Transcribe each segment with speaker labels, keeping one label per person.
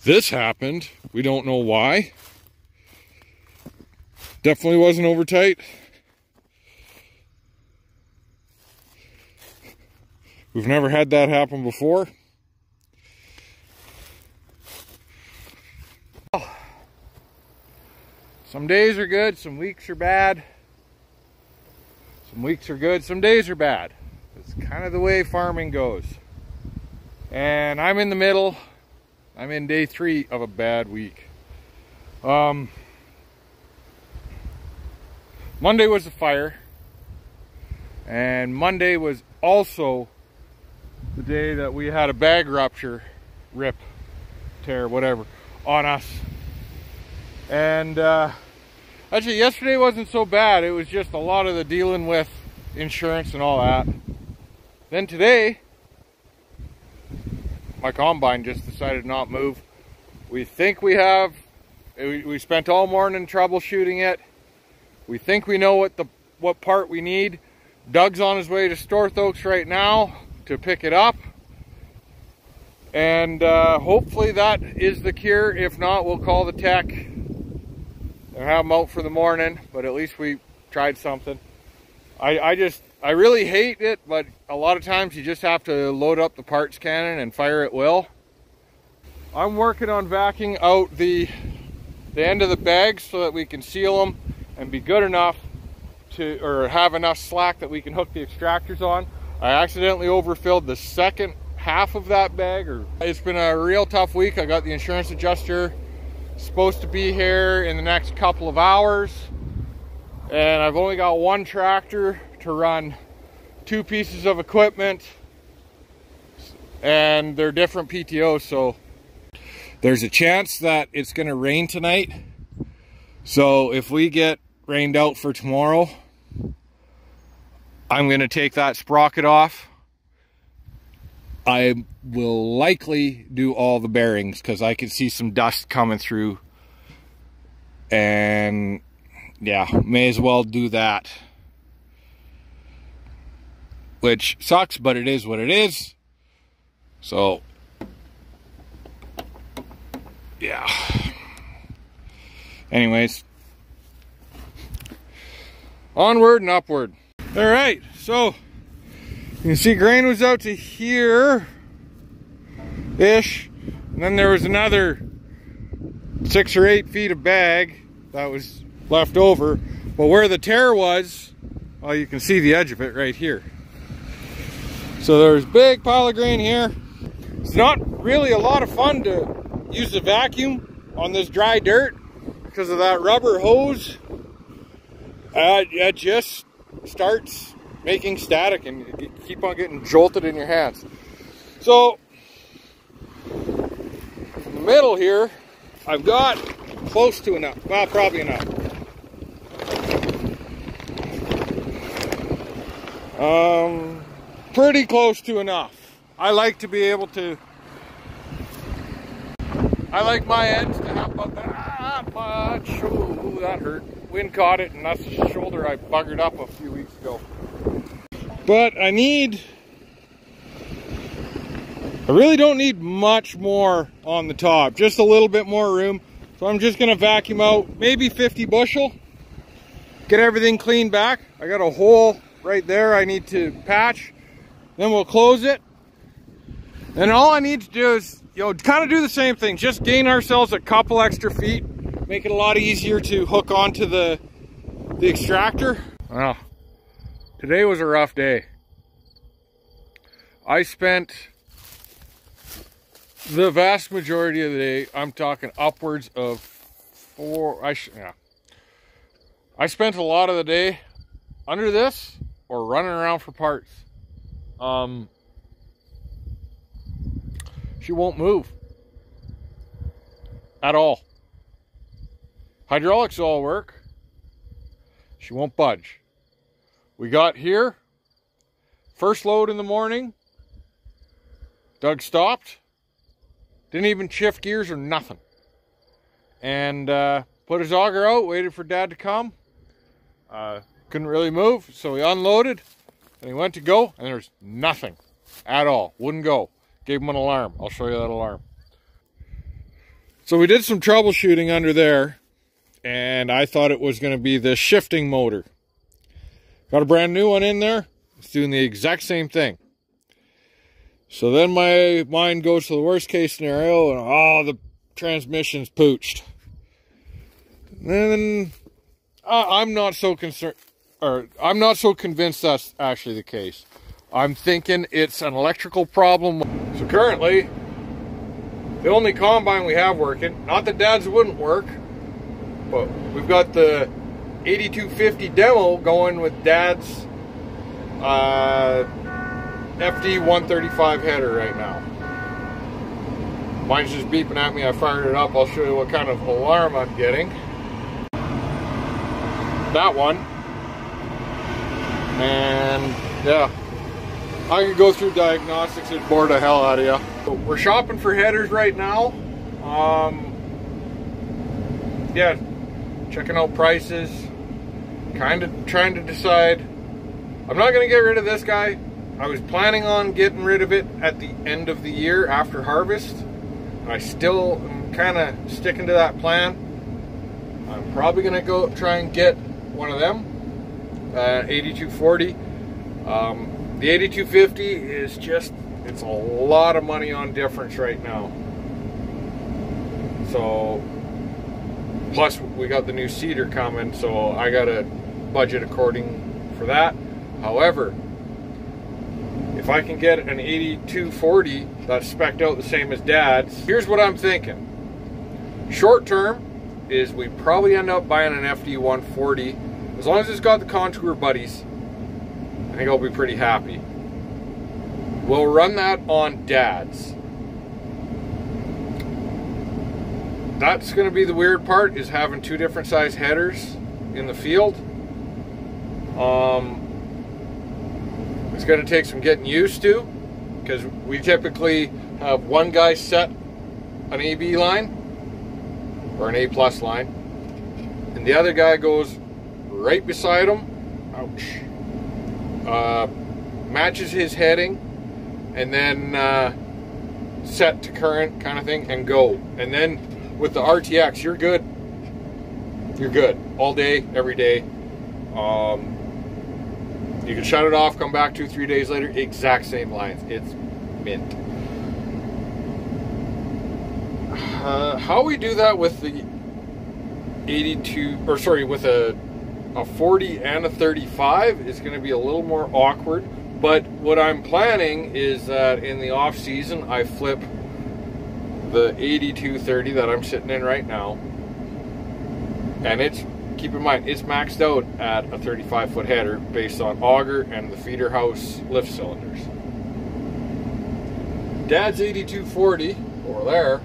Speaker 1: This happened. We don't know why. Definitely wasn't over tight. We've never had that happen before. Some days are good, some weeks are bad. Some weeks are good, some days are bad. It's kind of the way farming goes. And I'm in the middle. I'm in day 3 of a bad week. Monday was a fire. And Monday was also the day that we had a bag rupture, rip, tear, whatever, on us. And actually yesterday wasn't so bad. It was just a lot of the dealing with insurance and all that. Then today, my combine just decided not move. We think we have. We spent all morning troubleshooting it. We think we know what part we need. Doug's on his way to Storthoaks right now to pick it up. And hopefully that is the cure. If not, we'll call the tech and have them out for the morning. But at least we tried something. I really hate it, but a lot of times you just have to load up the parts cannon and fire at will. I'm working on vacuuming out the end of the bags so that we can seal them and be good enough to, or have enough slack that we can hook the extractors on. I accidentally overfilled the second half of that bag. It's been a real tough week. I got the insurance adjuster supposed to be here in the next couple of hours, and I've only got one tractor to run 2 pieces of equipment, and they're different PTOs, so there's a chance that it's going to rain tonight. So if we get rained out for tomorrow, I'm going to take that sprocket off. I will likely do all the bearings because I can see some dust coming through, and yeah, may as well do that. Which sucks, but it is what it is. So, yeah. Anyways, onward and upward. All right, so you can see grain was out to here-ish, and then there was another 6 or 8 feet of bag that was left over. But where the tear was, well, you can see the edge of it right here. So there's a big pile of grain here. It's not really a lot of fun to use the vacuum on this dry dirt because of that rubber hose. It just starts making static and you keep on getting jolted in your hands. So in the middle here, I've got close to enough. Well, probably enough. Pretty close to enough. I like to be able to, I like my ends to have about that much. Ooh, that hurt. Wind caught it, and that's the shoulder I buggered up a few weeks ago. But I really don't need much more on the top, just a little bit more room. So I'm just gonna vacuum out maybe 50 bushel, get everything cleaned back. I got a hole right there I need to patch. Then we'll close it. And all I need to do is, kind of do the same thing. Just gain ourselves a couple extra feet. Make it a lot easier to hook onto the extractor. Well, today was a rough day. I spent the vast majority of the day, I'm talking upwards of 4, I spent a lot of the day under this or running around for parts. She won't move at all. Hydraulics all work. She won't budge. We got here, first load in the morning. Doug stopped. Didn't even shift gears or nothing. And put his auger out, waited for Dad to come. Couldn't really move, so he unloaded. And he went to go, and there's nothing at all. Wouldn't go. Gave him an alarm. I'll show you that alarm. So we did some troubleshooting under there, and I thought it was going to be the shifting motor. Got a brand new one in there. It's doing the exact same thing. So then my mind goes to the worst case scenario, and oh, the transmission's pooched. And then I'm not so concerned, or I'm not so convinced that's actually the case. I'm thinking it's an electrical problem. So currently, the only combine we have working, not that Dad's wouldn't work, but we've got the 8250 demo going with Dad's FD 135 header right now. Mine's just beeping at me. I fired it up. I'll show you what kind of alarm I'm getting. That one. And yeah, I could go through diagnostics and bore the hell out of you. So we're shopping for headers right now. Yeah, checking out prices. Kind of trying to decide. I'm not going to get rid of this guy. I was planning on getting rid of it at the end of the year after harvest. I still am kind of sticking to that plan. I'm probably going to go try and get one of them, 8240. The 8250 is just, it's a lot of money on difference right now. So, plus we got the new seeder coming, so I got to budget according for that. However, if I can get an 8240 that's spec'd out the same as Dad's, here's what I'm thinking. Short term is we probably end up buying an FD 140. As long as it's got the contour buddies, I think I'll be pretty happy. We'll run that on Dad's. That's going to be the weird part, is having two different size headers in the field. It's going to take some getting used to, because we typically have one guy set an AB line or an A plus line, and the other guy goes right beside him, matches his heading, and then set to current kind of thing and go. And then with the RTX, you're good. You're good all day, every day. You can shut it off, come back 2-3 days later, exact same lines. It's mint. How we do that with the 82, or sorry, with a 40 and a 35 is going to be a little more awkward. But what I'm planning is that in the off season, I flip the 8230 that I'm sitting in right now, and it's, keep in mind, it's maxed out at a 35-foot header based on auger and the feeder house lift cylinders. Dad's 8240 over there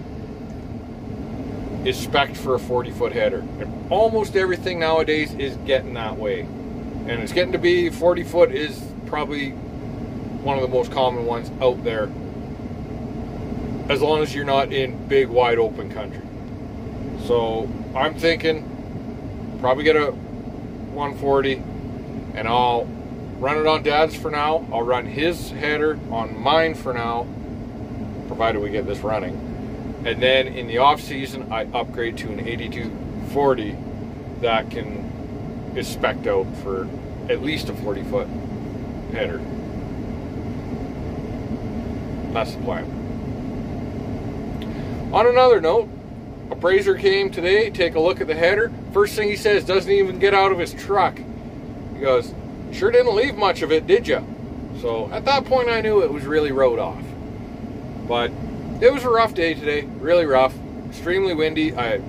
Speaker 1: is spec'd for a 40-foot header, and almost everything nowadays is getting that way. And it's getting to be 40-foot is probably one of the most common ones out there, as long as you're not in big wide open country. So I'm thinking probably get a 140, and I'll run it on Dad's for now. I'll run his header on mine for now, provided we get this running. And then in the off season, I upgrade to an 8240 that is spec'd out for at least a 40-foot header. That's the plan. On another note, appraiser came today, take a look at the header. First thing he says, doesn't even get out of his truck. He goes, sure didn't leave much of it, did you? So at that point I knew it was really rode off. But it was a rough day today, really rough, extremely windy. I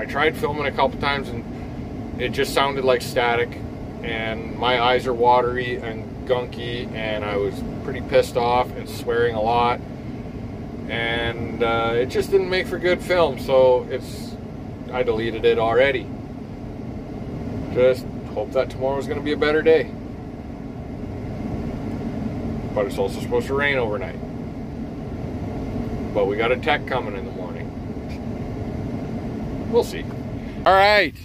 Speaker 1: tried filming a couple times and it just sounded like static, and my eyes are watery and gunky, and I was pretty pissed off and swearing a lot. And it just didn't make for good film, so I deleted it already. Just hope that tomorrow's going to be a better day. But it's also supposed to rain overnight. But we got a tech coming in the morning. We'll see. All right.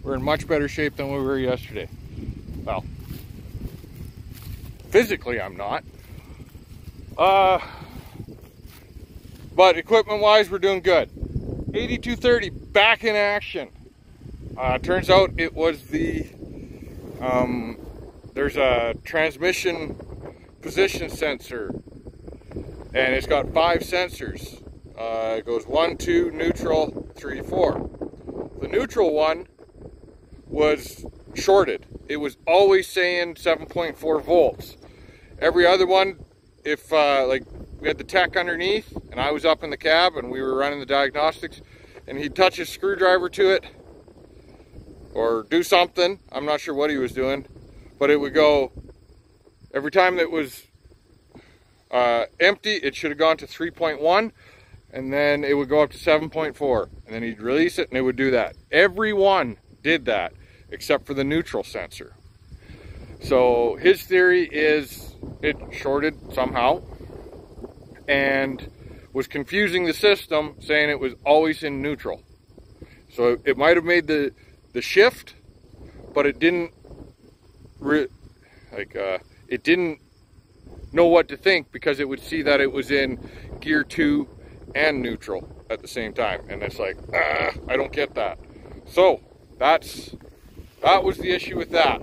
Speaker 1: We're in much better shape than we were yesterday. Well, physically I'm not. But equipment-wise, we're doing good. 8230 back in action. Turns out it was the, there's a transmission position sensor, and it's got 5 sensors. It goes 1, 2, neutral, 3, 4. The neutral one was shorted. It was always saying 7.4 volts. Every other one, if like we had the tech underneath and I was up in the cab and we were running the diagnostics and he'd touch his screwdriver to it or do something, I'm not sure what he was doing, but it would go, every time that was empty, it should have gone to 3.1, and then it would go up to 7.4, and then he'd release it and it would do that. Every one did that except for the neutral sensor. So his theory is it shorted somehow and was confusing the system, saying it was always in neutral. So it might have made the shift, but it didn't it didn't know what to think, because it would see that it was in gear 2 and neutral at the same time, and it's like, I don't get that. So that was the issue with that.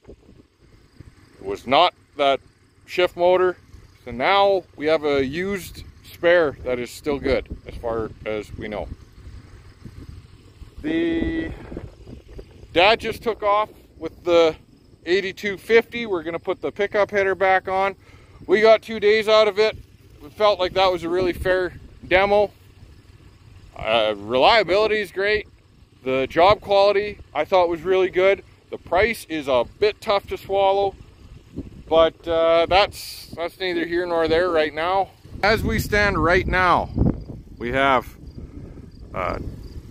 Speaker 1: It was not that shift motor. So now we have a used spare that is still good as far as we know. The dad just took off with the 8250. We're going to put the pickup header back on. We got 2 days out of it. We felt like that was a really fair demo. Reliability is great. The job quality I thought was really good. The price is a bit tough to swallow, but that's neither here nor there right now. As we stand right now, we have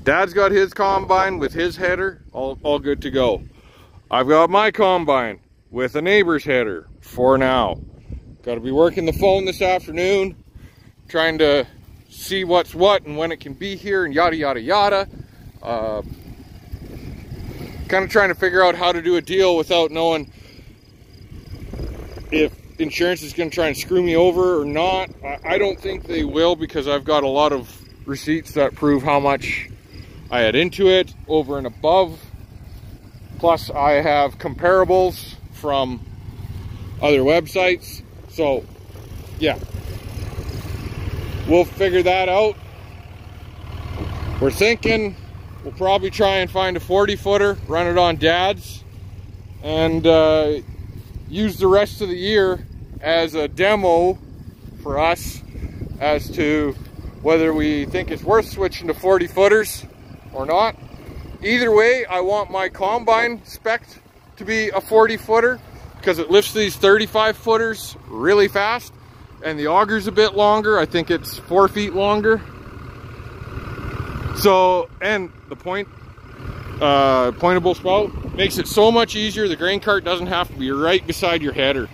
Speaker 1: Dad's got his combine with his header, all good to go. I've got my combine with a neighbor's header for now. Got to be working the phone this afternoon, trying to see what's what and when it can be here and yada yada yada. Kind of trying to figure out how to do a deal without knowing if insurance is going to try and screw me over or not. I don't think they will, because I've got a lot of receipts that prove how much I had into it over and above. Plus I have comparables from other websites. So yeah, we'll figure that out. We're thinking we'll probably try and find a 40-footer, run it on Dad's, and use the rest of the year as a demo for us as to whether we think it's worth switching to 40-footers or not. Either way, I want my combine spec'd to be a 40-footer, because it lifts these 35-footers really fast, and the auger's a bit longer. I think it's 4 feet longer. So, and the pointable spout makes it so much easier. The grain cart doesn't have to be right beside your header.